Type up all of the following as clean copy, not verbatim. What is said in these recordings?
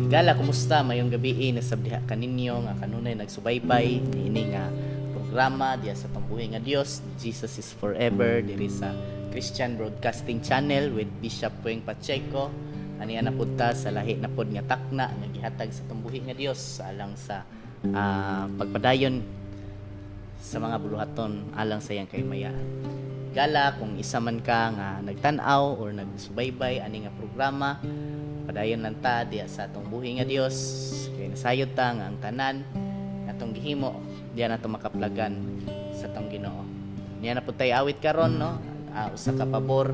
Gala, kumusta? Mayong gabi nasabdiha kaninyo nga kanunay nagsubaybay niini nga programa diya sa pambuhi nga Dios, Jesus is Forever diri sa Christian Broadcasting Channel with Bishop Pueng Pacheco. Ani ana pud ta sa lahi na pod nga takna nga gihatag sa pambuhi nga Dios alang sa pagpadayon sa mga buluhaton alang sa iyang kahimayaan. Gala, kung isa man ka nga nagtan-aw or nagsubaybay ani nga programa, padayon lang ta diya sa atong buhi nga Dios kay nasayod ta nga ang tanan atong gihimo diya nato makaplagan sa atong Ginoo. Niya na pud tay awit karon no, usa ka pabor,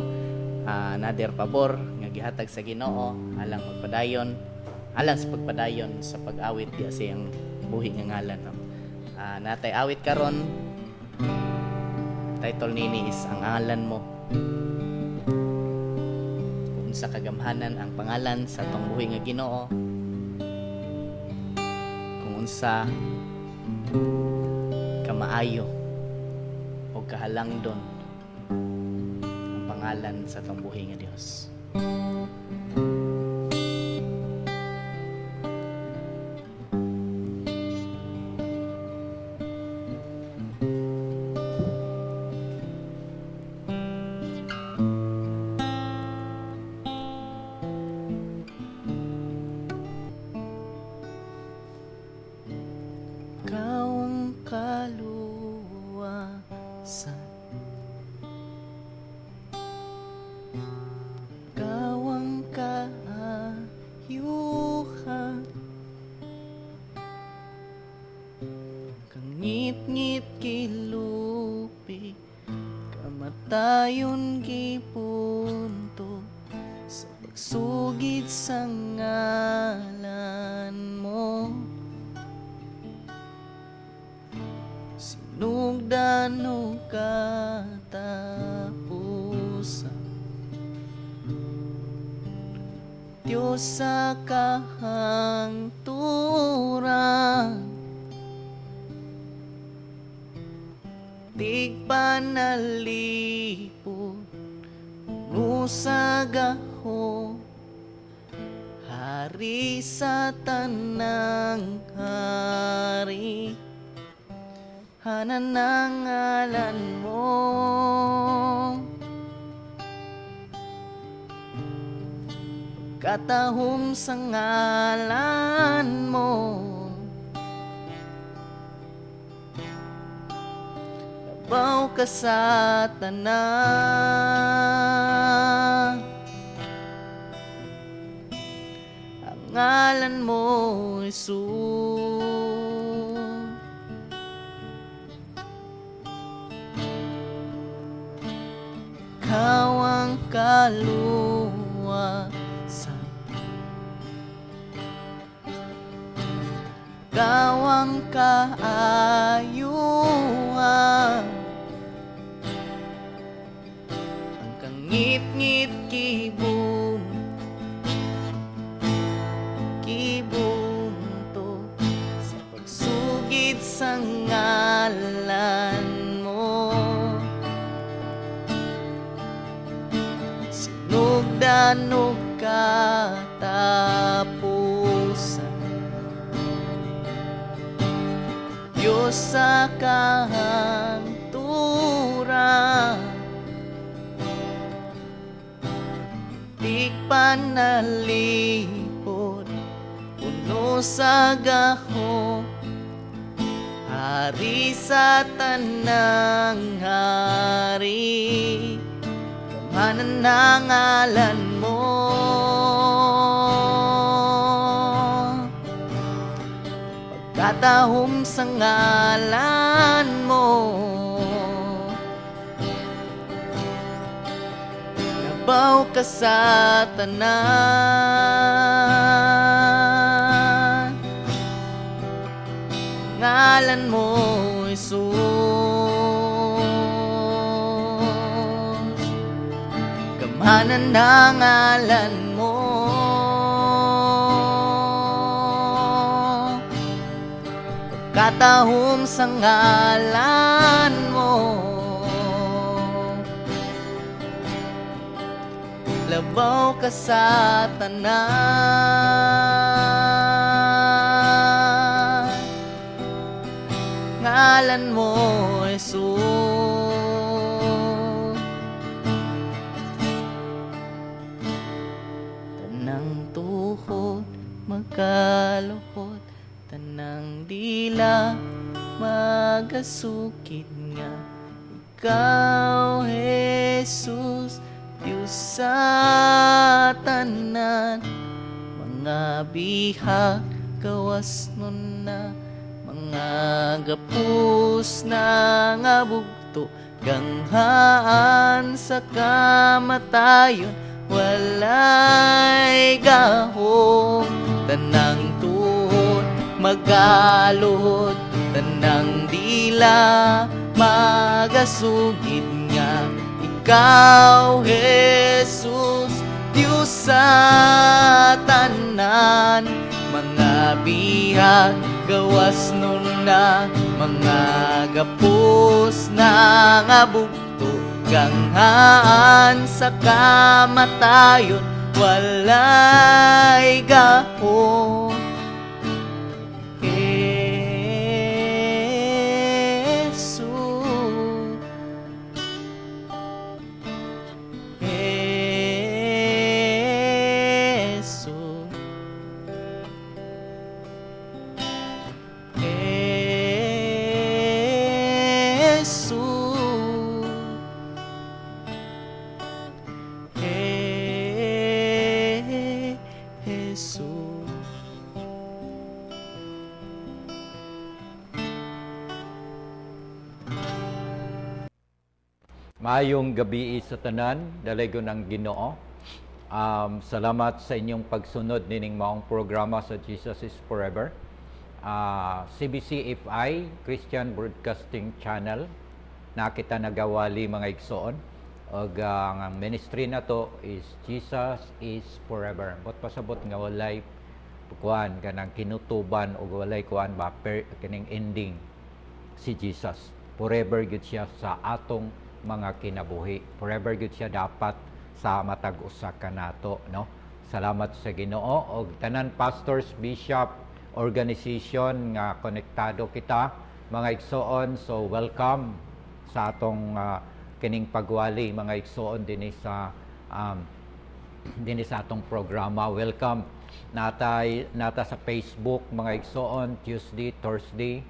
another pabor nga gihatag sa Ginoo alang magpadayon alang sa pagpadayon sa pag-awit diya sa iyang buhi nga ngalan no. Natay awit karon, title nini is ang ngalan mo. Sa kagamhanan ang pangalan sa atong buhi nga Ginoo, kung unsa kamaayo o kahalangdon ang pangalan sa atong buhi nga Dios. Kawang kaluwasan, kawang kaayuhan, kangit-ngit kilupi, kamatayon gipunto sa pagsugid sa ngalan mo. Sinugdan o katapusan, Diyos sa kahangturan, tigpanalipod nusagaho, hari sa tanang hari, hanan ang ngalan mo. Katahom sa ngalan mo, labaw ka sa tanan. Ang ngalan mo, Jesus. Kawang kaluwasan, kawang kaayuhan, ang kangit-ngit kibunto sa pagsugid sa ngalan mo. Sinugdan o katapusan, Diyos sa kahangturan, tigpanalipod puno sa gaho, hari sa tanang hari, hanan ang ngalan mo. Pagkatahom sa ngalan mo, nabaw ka sa tanan. Ngalan mo, Jesus, gamhanan ang ngalan mo. Pagkatahom sa ngalan mo, labaw ka sa tanan. ngalan mo, Jesus. Tanang tuhod magkaluhod, tanang dila magasukid nga ikaw, Jesus, Diyos sa tanan. Mga bihag gawas nun na, mga gapus na nga bugto, ganghaan sa kamatayon, walay gahom. Tanang tuhod magaluhod, tanang dila magasugid nga ikaw, Jesus, Diyos sa tanan. Mga bihag gawas nun na, mga gapos na nga bugto, ganghaan sa kamatayon, walay gahom. Maayong gabi sa tanan, dalago ng Ginoo. Salamat sa inyong pagsunod nining maong programa sa Jesus is Forever. CBCFI, Christian Broadcasting Channel, na kita nagawali mga igsoon. Ang ministry na to is Jesus is Forever. Bot pasabot nga walay kuan kanang kinutuban o walay kuan ba kining ending si Jesus. Forever gid siya sa atong mga kinabuhi. Forever gud siya dapat sa matag usa kanato, no? Salamat sa Ginoo og tanan pastors, bishop, organization nga konektado kita mga igsoon. So welcome sa atong kining pagwali mga igsoon dinhi sa atong programa. Welcome nata sa Facebook mga igsoon, Tuesday, Thursday,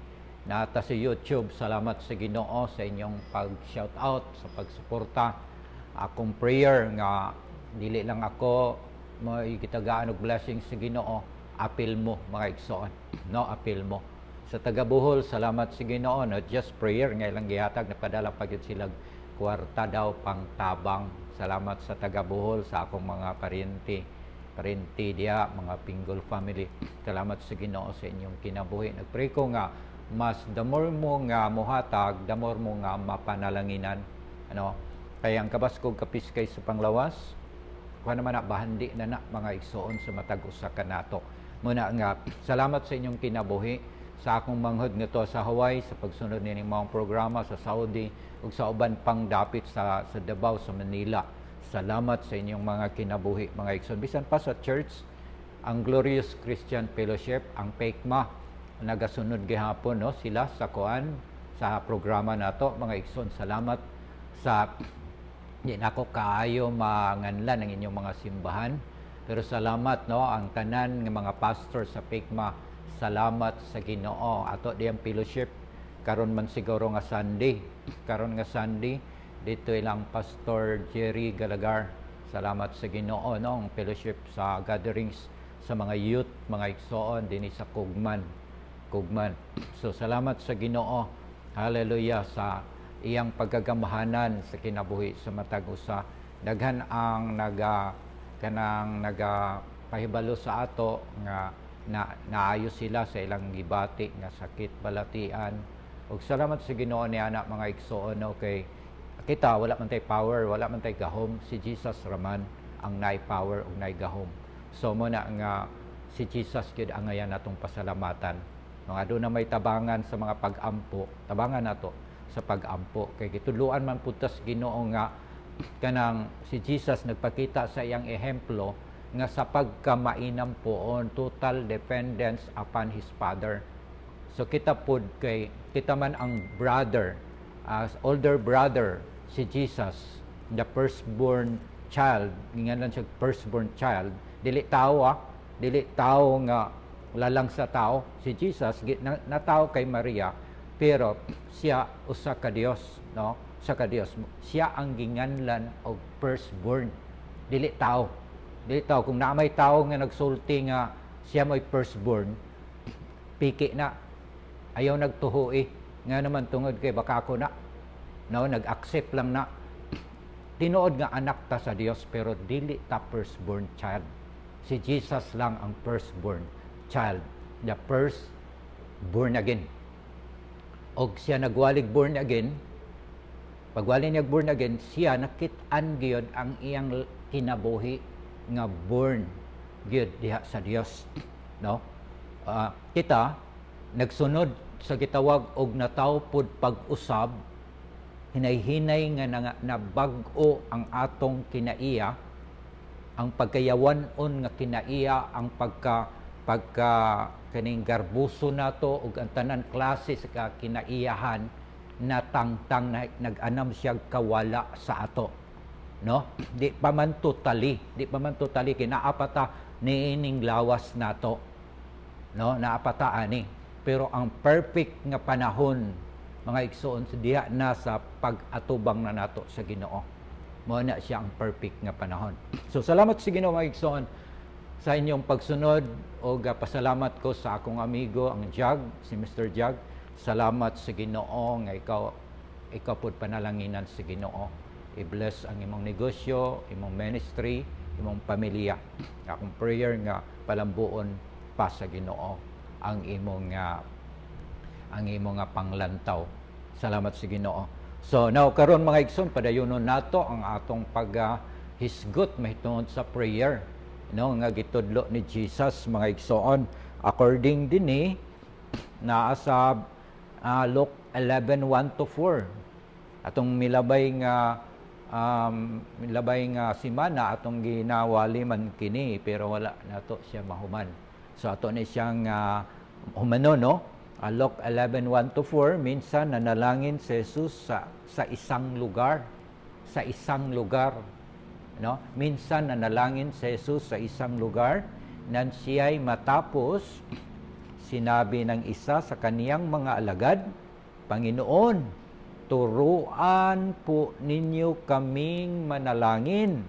nata sa YouTube. Salamat sa Ginoo sa inyong pag-shout out, sa pagsuporta. Akong prayer nga dili lang ako makitagaan og blessing sa Ginoo, apil mo mga igsoon, no, apil mo sa taga Bohol. Salamat sa Ginoo, not just prayer nga ilang gihatag, napadala pa gyud sila kwarta daw pang tabang. Salamat sa taga Bohol, sa akong mga parente diya, mga Pinggol family. Salamat sa Ginoo sa inyong kinabuhi. Nagpray ko nga mas the more mo nga mohatag, the more mo nga mapanalanginan, ano, kaya ang kabaskog kapiskay sa panglawas kuha naman na bahandi na mga igsoon sa matag usa kanato. Muna nga salamat sa inyong kinabuhi sa akong manghod nito sa Hawaii, sa pagsunod nining mga programa sa Saudi ug sa uban pang dapit sa Davao, sa Manila. Salamat sa inyong mga kinabuhi mga igsoon. Bisan pa sa church, ang Glorious Christian Fellowship, ang PECMA, nagasunod gihapon, no, sila sa kuan sa programa nato mga igsoon. Salamat sa di nako kaayo manganlan ang inyong mga simbahan, pero salamat, no, ang tanan ng mga pastor sa PECMA. Salamat sa Ginoo ato diyang fellowship karon man siguro nga Sunday, karon nga Sunday dito ilang Pastor Jerry Galagar. Salamat sa Ginoo, no, ang fellowship sa gatherings sa mga youth mga igsoon dinhi sa Kugman. So salamat sa Ginoo, hallelujah, sa iyang pagkagamahanan sa kinabuhi sa matag usa. Daghan ang pahibalo sa ato nga naayo sila sa ilang gibati nga sakit balatian. Ug salamat sa Ginoo ni ana mga igsoon, okay. Kita wala man tay power, wala man tay gahom, si Jesus raman ang naay power ug naay gahom. So mo na nga si Jesus gyud ang ayan natong pasalamatan. Mga doon na may tabangan sa mga pag-ampo, tabangan nato sa pag-ampo. Kay gituluan man putas Ginoo nga kanang si Jesus nagpakita sa iyang ehemplo nga sa pagkamainam poon, total dependence upon His Father. So kita pod kay kita man ang brother, as older brother si Jesus, the firstborn child, gingan lang siya firstborn child, dili tao nga lalang sa tao. Si Jesus na tao kay Maria, pero siya usa ka Dios, no? Sa ka Dios, siya ang ginganlan og firstborn. Dili tao kung na may tao nga nagsulti nga siya may firstborn, piki na, ayaw nagtuhoi nga naman tungod kay baka ako na, no, nag-accept lang na tinuod nga anak ta sa Dios, pero dili ta firstborn child. Si Jesus lang ang firstborn child, the first born again. Og siya nagwalig born again, pagwali niya born again, siya nakit-an gyud ang iyang kinabuhi nga born gyud diha sa Dios, no? Kita nagsunod sa gitawag og nataw pod pag-usab, hinay-hinay nga nabag-o ang atong kinaiya, ang pagkayawan-on nga kinaiya, ang pagka kaning garbuso nato ug ang tanan klase sa kinaiyahan na tangtang na nag-anam siya kawala sa ato, no? Di pa man totally kinaapata niining lawas nato, no? Naapata ani, pero ang perfect nga panahon mga igsoon sa diha na sa pag-atubang na nato sa Ginoo, mo na siya ang perfect nga panahon. So salamat sa Ginoo mga igsoon sa inyong pagsunod, o pasalamat ko sa akong amigo ang Jag, si Mr. Jag. Salamat sa Ginoo nga ikaw pod panalanginan sa Ginoo. I-bless ang imong negosyo, imong ministry, imong pamilya. Akong prayer nga palambuon pa sa Ginoo ang imong panglantaw. Salamat sa Ginoo. So now karon mga igsoon, padayonon nato ang atong paghisgot mahitungod sa prayer, no, nga gitudlo ni Jesus mga igsoon, according dinhi naa sa Luke 11:1-4. Atong milabay nga simana atong ginawali man kini, pero wala nato siya mahuman. So ato ni siyang humano, no? Luke 11:1-4, minsan nanalangin si Jesus sa isang lugar, no? Minsan nanalangin si Jesus sa isang lugar, nan siya'y matapos, sinabi ng isa sa kaniyang mga alagad, Panginoon, turuan po ninyo kaming manalangin,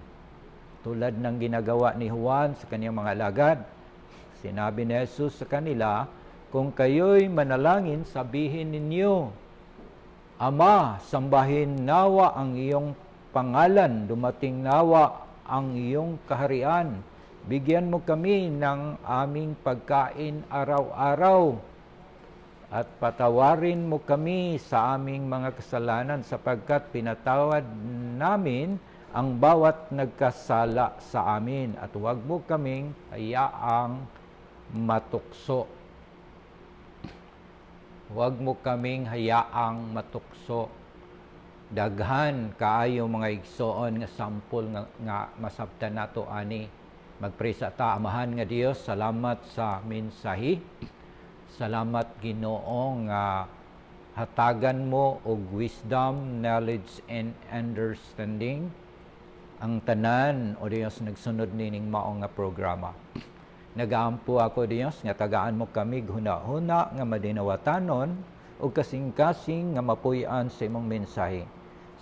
tulad ng ginagawa ni Juan sa kaniyang mga alagad. Sinabi ni Jesus sa kanila, kung kayo'y manalangin, sabihin ninyo, Ama, sambahin nawa ang iyong pangalan, dumating nawa ang iyong kaharian. Bigyan mo kami ng aming pagkain araw-araw. At patawarin mo kami sa aming mga kasalanan, sapagkat pinatawad namin ang bawat nagkasala sa amin. At huwag mo kaming hayaang matukso. Huwag mo kaming hayaang matukso. Daghan kaayo mga igsoon nga sampol nga masabtan nato ani. Magpray sa ta. Amahan nga Dios, salamat sa mensahe. Salamat Ginoo nga hatagan mo og wisdom, knowledge and understanding ang tanan o Dios nagsunod nining mao nga programa. Nagaampo ako Dios nga tagaan mo kami huna-huna nga madinawatanon o kasing-kasing nga mapuy-an sa imong mensahe.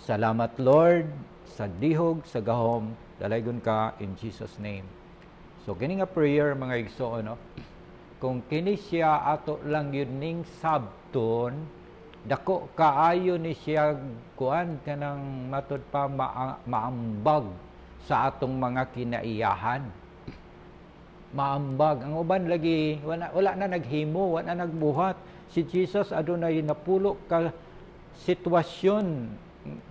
Salamat Lord sa dihog sa gahom, dalaygon ka in Jesus name. So kini nga prayer mga igsoon, no? Kung kini siya ato lang yun ning sabton, dako kaayo ni siya kuan kanang matud pa maambag sa atong mga kinaiyahan. Maambag ang uban lagi wala na naghimo, wala na nagbuhat. Si Jesus adunay napulo ka sitwasyon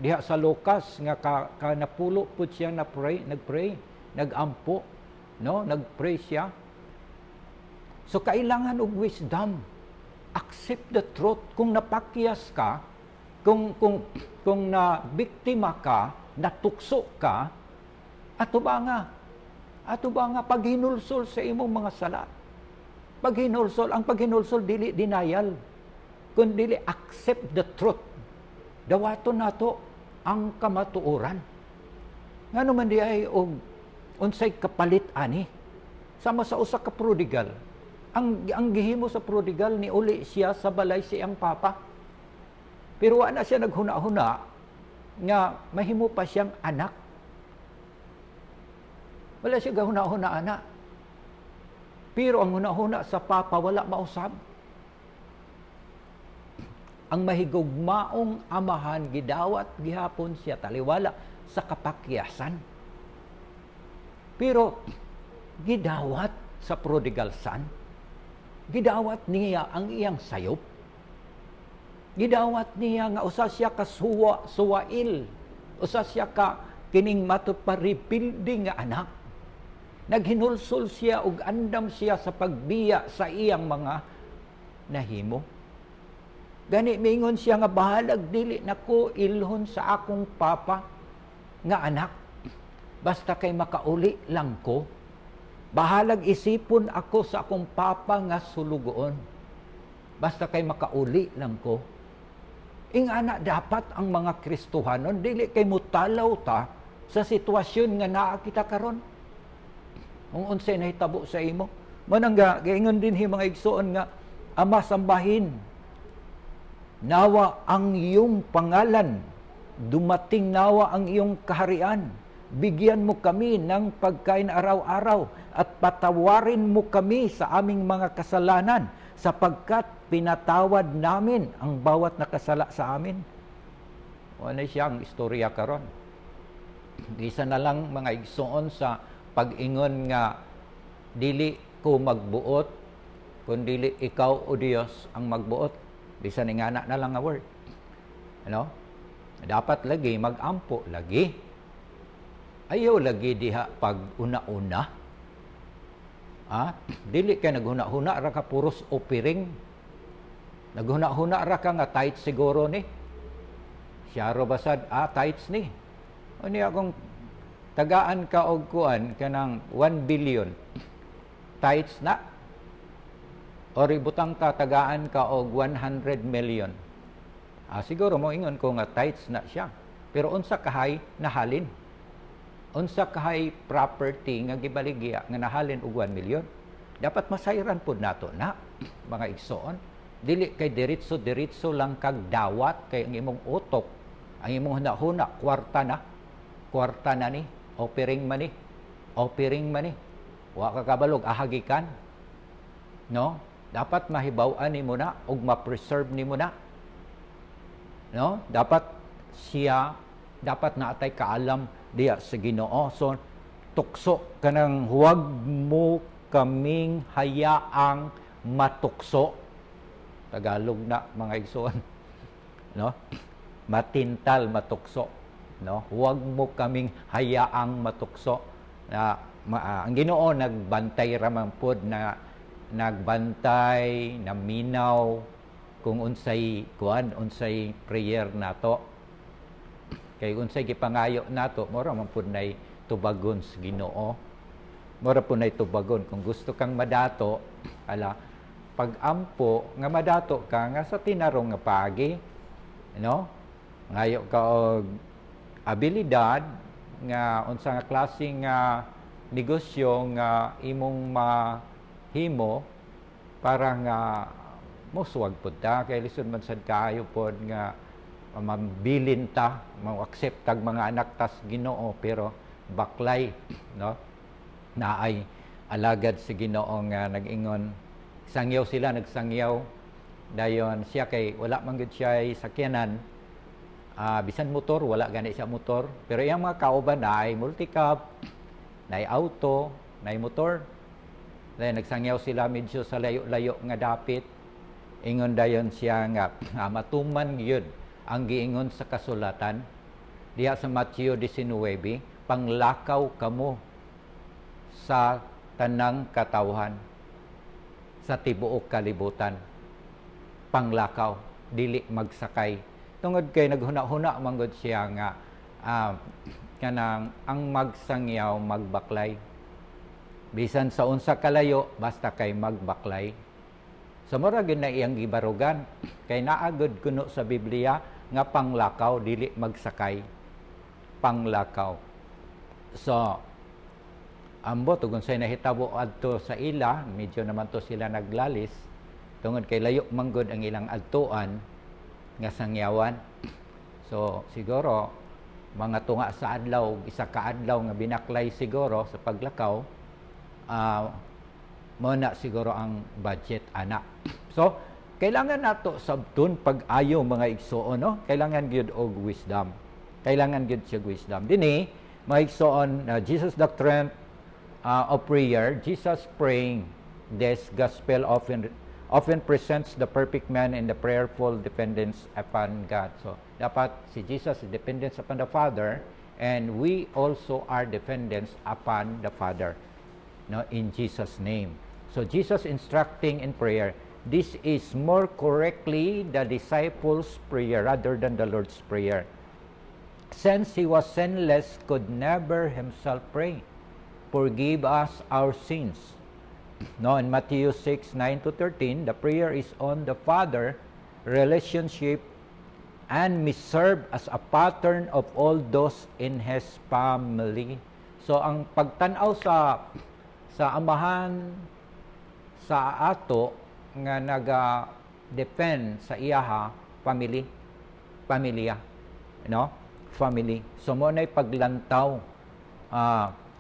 diha sa Lucas nga ka napulo pud siya nagpray, nagampo, no? Nagpray siya. So kailangan og wisdom. Accept the truth. Kung napakyas ka, kung na biktima ka, natukso ka, ato ba nga paghinulsol sa imong mga sala. Paghinulsol, ang paghinulsol dili denial, kundi accept the truth. Dawaton nato ang kamatuoran. Ngano man di ay og unsay kapalit ani sama sa usa ka prodigal. Ang gihimo sa prodigal ni uli siya sa balay siyang papa. Pero wala siya naghuna-huna nga mahimo pa siyang anak. Wala siya gahuna-huna anak. Pero ang huna-huna sa papa wala mausab. Ang mahigugmaong amahan gidawat gihapon siya taliwala sa kapakyasan. Pero gidawat sa prodigal son, gidawat niya ang iyang sayop. Gidawat niya nga usa siya ka suwail, usa siya ka kining matuparipildi nga anak. Naghinulsol siya ug andam siya sa pagbiya sa iyang mga nahimo. Gani mingon siya nga bahalag dili nako ilhon sa akong papa nga anak. Basta kay makauli lang ko. Bahalag isipon ako sa akong papa nga sulugoon. Basta kay makauli lang ko. Ingana dapat ang mga Kristohanon dili kay mutalaw ta sa sitwasyon nga naa kita karon. Kung unsay nahitabo sa imo, manangga gaingon din mga igsoon nga Ama sambahin. Nawa ang iyong pangalan, dumating nawa ang iyong kaharian. Bigyan mo kami ng pagkain araw-araw at patawarin mo kami sa aming mga kasalanan sapagkat pinatawad namin ang bawat nakasala sa amin. Ano siyang istorya karon? Gisa na lang mga igsoon sa pag-ingon nga dili ko magbuot kundi ikaw o Dios ang magbuot. Bisan nga na lang nga word. Ano? Dapat lagi mag-ampo lagi. Ayaw lagi diha pag una-una. Dili kay naghuna-huna ra ka puros opiring. Naghuna-huna ra ka nga tight siguro ni. Siya ro basad tights ni. Ani akong tagaan ka og kuan kanang 1 billion tights na. O ributang ka tagaan ka og 100 million. Siguro mo ingon ko nga tights na siya. Pero unsa kahay nahalin? Unsa kahay property nga gibaligya nga nahalin og 1 million? Dapat masayran pud nato na mga igsoon. Dili kay diretso lang kag dawat kay ang imong utok, ang imong hunahuna kwarta na ni, offering man ni. Wa ka kabalog ahagikan. No? Dapat mahibaw-an nimo na ug ma-preserve nimo na. No? Dapat naatay kaalam diya sa Ginoo. So tukso kanang huwag mo kaming hayaang matukso. Tagalog na mga igsoon. No? Matintal matukso. No? Huwag mo kaming hayaang matukso. Ang Ginoo nagbantay raman pod na nagbantay, naminaw kung unsay prayer nato. Kay unsay gipangayo nato, mora man pud nay tubagon sa Ginoo. Mora pud nay tubagon kung gusto kang madato, pag-ampo nga madato ka nga sa tinarong nga pagi, no? Ngayo ka og abilidad nga unsa nga klaseng negosyo nga imong mahimo para nga mosuwag pud ta kay lisod man sad kaayo pod nga mabilin ta, ma-accept tag mga anak tas Ginoo pero baklay, no? Naay alagad sa Ginoo nga nag-ingon nagsangyaw dayon siya kay wala man gud siya sakyanan. Bisan motor wala gani siya motor pero iyang mga kauban ay multicab, nay auto, nay motor. Dahil nagsangyaw sila medyo sa layo-layo nga dapit. Ingon dayon siya nga matuman yun ang giingon sa kasulatan diha sa Mateo 19, panglakaw kamo sa tanang katawhan sa tibuok kalibutan. Panglakaw, dili magsakay. Tungod kay naghuna-huna manggod siya nga kanang ang magsangyaw magbaklay. Bisan sa unsa kalayo, basta kay magbaklay. So mura gyud na iyang gibarugan. Kay naagod kuno sa Biblia nga panglakaw dili magsakay. Panglakaw. So ambot ug unsay nahitabo adto sa ila, medyo naman to sila naglalis tungod kay layo manggod ang ilang adtuan nga sangyawan. So siguro mga tunga sa adlaw, isa ka adlaw nga binaklay siguro sa paglakaw, mo na siguro ang budget ana. So kailangan nato sabton pag-ayo mga igsoon, no? Kailangan gyud og wisdom. Kailangan gyud siya wisdom. Dinhi mga igsoon, Jesus doctrine of prayer, Jesus praying. This gospel often presents the perfect man in the prayerful dependence upon God. So dapat si Jesus is dependent upon the Father, and we also are dependent upon the Father, no, in Jesus' name. So Jesus instructing in prayer. This is more correctly the disciples' prayer rather than the Lord's prayer. Since he was sinless, could never himself pray, "Forgive us our sins." No, in Matthew 6:9-13, the prayer is on the Father relationship and may serve as a pattern of all those in his family. So ang pagtan-aw sa amahan sa ato nga naga-depend sa iyaha pamilya, no? Family. So mo nay paglantaw,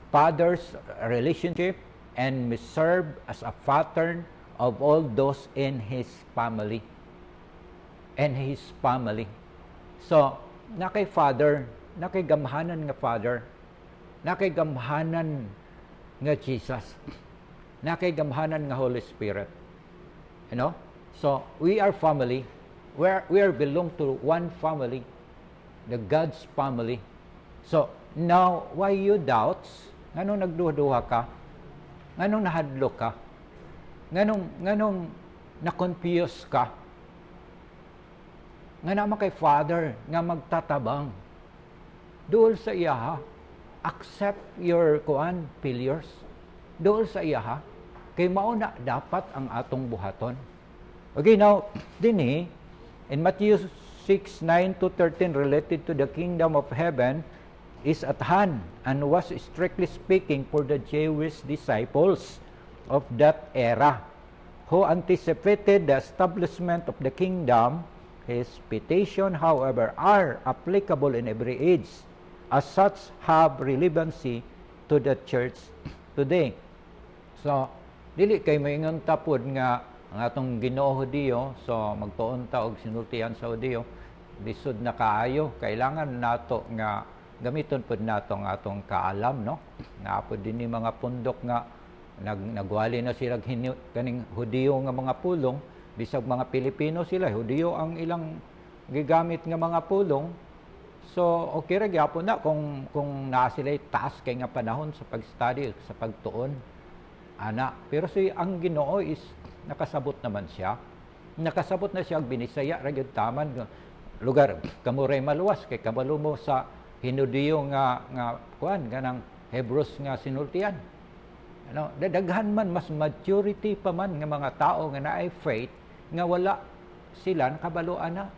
father's relationship and may serve as a pattern of all those in his family. So na kay Father, na kay gamhanan nga Father, na kay gamhanan nga Jesus, na kay gamhanan nga Holy Spirit. You know? So we are family. We are belong to one family, the God's family. So now, why you doubts? Nganong nagduha-duha ka? Nganong nahadlok ka? Nganong na-confuse ka? Nga naman kay Father nga magtatabang. Dool sa iyaha, accept your failures. Dool sa iyaha, kay mauna dapat ang atong buhaton. Okay, now, dinhi, in Matthew 6:9-13, related to the kingdom of heaven, is at hand and was strictly speaking for the Jewish disciples of that era who anticipated the establishment of the kingdom. His petition, however, are applicable in every age, as such have relevancy to the church today. So, dili kay maingon tapod nga ang atong Ginoo Hudiyo, so magtuon ta og sinultian sa Hudiyo, lisod na kaayo, kailangan nato nga gamiton pud nato ang atong kaalam, no? Naapod din ni mga pundok nga nagwali na sila kaning Hudiyo nga mga pulong, bisag mga Pilipino sila, Hudiyo ang ilang gigamit nga mga pulong. So okay ra gyapon na kung naa sila taas kay nga panahon sa pag-study, sa pagtuon ana. Pero ang Ginoo is nakasabot naman siya. Nakasabot na siya og binisaya ra gyud taman lugar kamuray maluwas kay kabalo mo sa Hinudiyo nga kuan ganang Hebrews nga sinultian. Ano, dadaghan man mas maturity pa man nga mga tao nga naay faith nga wala sila nakabaloan na.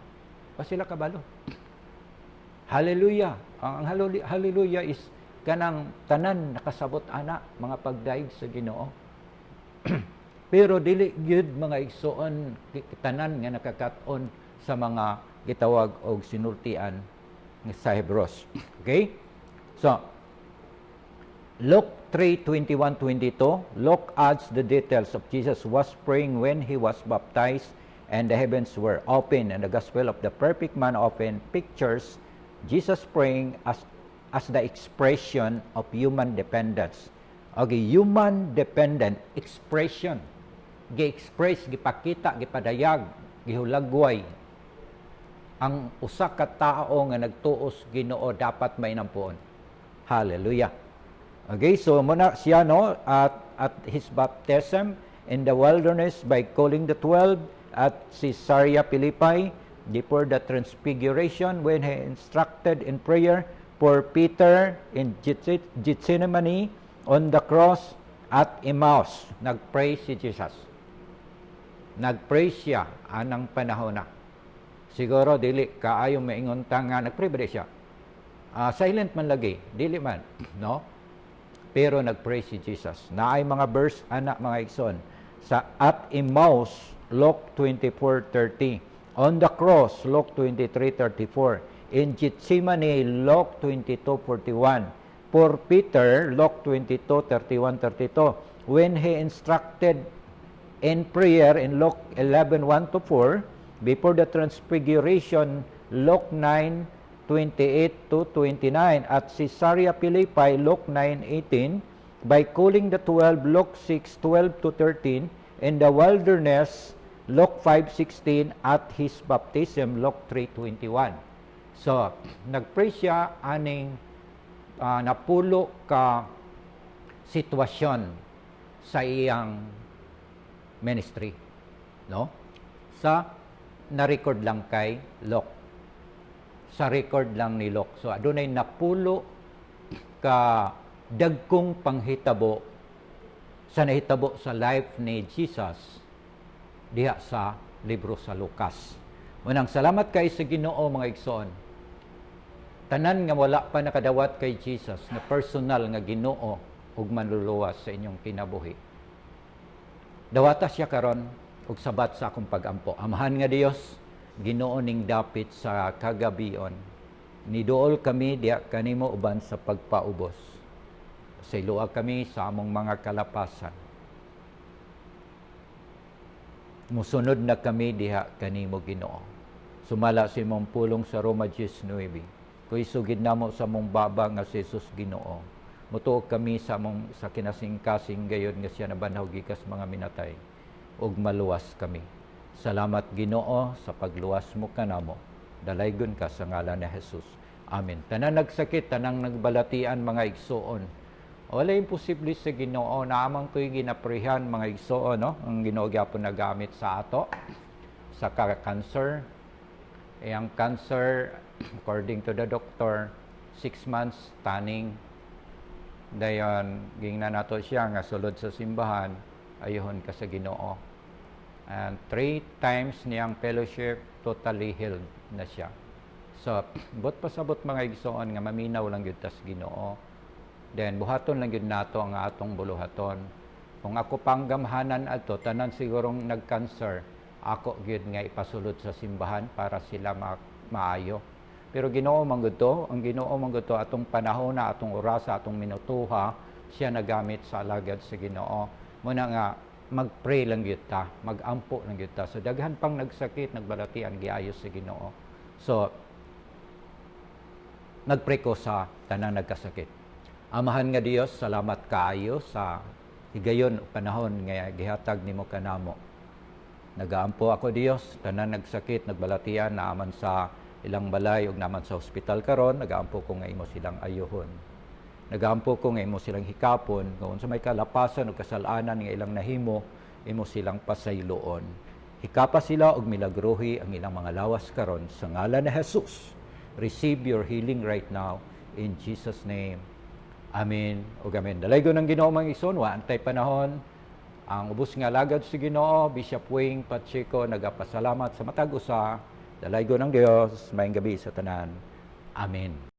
Pa sila kabalo. Hallelujah. Ang hallelujah is kanang tanan nakasabot ana mga pagdaig sa Ginoo. Pero dili gyud mga igsoon tanan nga nakakaton sa mga gitawag og sinultian sa Hebrews. Okay? So Luke 3:21-22, Luke adds the details of Jesus was praying when he was baptized and the heavens were open, and the gospel of the perfect man often pictures Jesus praying as the expression of human dependence. Okay, human dependent expression. Gi-express, gipakita, gipadayag, gihulagway ang usa ka tawo nga nagtuos Ginoo dapat mainampuon. Hallelujah. Okay, so muna siya no at his baptism in the wilderness by calling the 12 at Caesarea Philippi before the transfiguration when he instructed in prayer for Peter in Gethsemane on the cross at Emmaus, nag-pray si Jesus. Nag-pray siya anang panahon na. Siguro dili kaayo maingon ta nga nag-pray ba di siya? Silent man lagi, dili man, no? Pero nag-pray si Jesus. Naay mga verse ana mga igsoon sa at Emmaus, Luke 24:30. On the cross, Luke 23:34. In Gethsemane, Luke 22:41. For Peter, Luke 22:31-32. When he instructed in prayer in Luke 11:1-4, before the transfiguration, Luke 9:28-29, at Caesarea Philippi, Luke 9:18, by calling the 12, Luke 6:12-13, in the wilderness, Luke 5:16, at his baptism, Luke 3:21. So, nagpray siya aning napulo ka sitwasyon sa iyang ministry, no? Sa na-record lang kay Luke. Sa record lang ni Luke. So adunay napulo ka dagkong panghitabo sa nahitabo sa life ni Jesus diha sa libro sa Lucas. Unang salamat kay sa Ginoo mga igsoon. Tanan nga wala pa nakadawat kay Jesus na personal nga Ginoo ug manluluwas sa inyong kinabuhi. Dawata siya karon ug sabat sa akong pagampo. Amahan nga Dios, Ginoo ning dapit sa kagabion. Niduol kami diha kanimo uban sa pagpaubos. Pasayloa kami sa among mga kalapasan. Musunod na kami diha kanimo Ginoo. Sumala sa imong pulong sa Roma 19. Kung isugid namo sa mong baba nga si Jesus Ginoo, mutuog kami sa mong sa kinasing-kasing gayon nga siya nabanhaw gikas mga minatay, ug maluwas kami. Salamat Ginoo sa pagluwas mo kanamo. Dalaygon ka sa ngalan ni Jesus. Amen. Tanan nagsakit, tanang nagbalatian mga igsoon. Wala imposible sa Ginoo na amang ko'y ginaprihan mga igsoon, no? Ang Ginoo gyapon nagamit sa ato sa cancer. Ang cancer, according to the doctor, 6 months tanning. Dayon gingna nato siya nga sulod sa simbahan, ayuhon ka sa Ginoo. And 3 times niyang fellowship, totally healed na siya. So, but pasabot mga igsoon nga maminaw lang gyud tas Ginoo. Then buhaton lang gyud nato ang atong buluhaton. Kung ako panggamhanan adto tanan sigurong nag-cancer, ako gyud nga ipasulod sa simbahan para sila maayo. Pero Ginoo man gyud to, ang Ginoo man gyud to atong panahon na atong oras, atong minutuha, siya nagamit sa alagad sa Ginoo. Muna nga mag-pray lang gyud ta, mag-ampo lang gyud ta. So daghan pang nagsakit, nagbalatian giayos sa Ginoo. So nagpray ko sa tanang nagkasakit. Amahan nga Dios, salamat kaayo sa higayon o panahon nga gihatag nimo kanamo. Nagaampo ako Dios, tanan nagsakit, nagbalatian naaman sa ilang balay ug naman sa ospital karon, nagaampo ko nga imo silang ayohon. Nagaampo ko nga imo silang hikapon, kung sa may kalapasan o kasalanan nga ilang nahimo, imo silang pasayloon. Hikapa sila og milagrohi ang ilang mga lawas karon sa ngalan ni Jesus. Receive your healing right now in Jesus name. Amen ug amen. Dalaygon ang Ginoo mga igsoon, wa antay panahon. Ang ubos nga lagad si Ginoo, Bishop Wing Pacheco, nagapasalamat sa matag usa. Dalaygon ang Dios, maayong gabi sa tanan. Amen.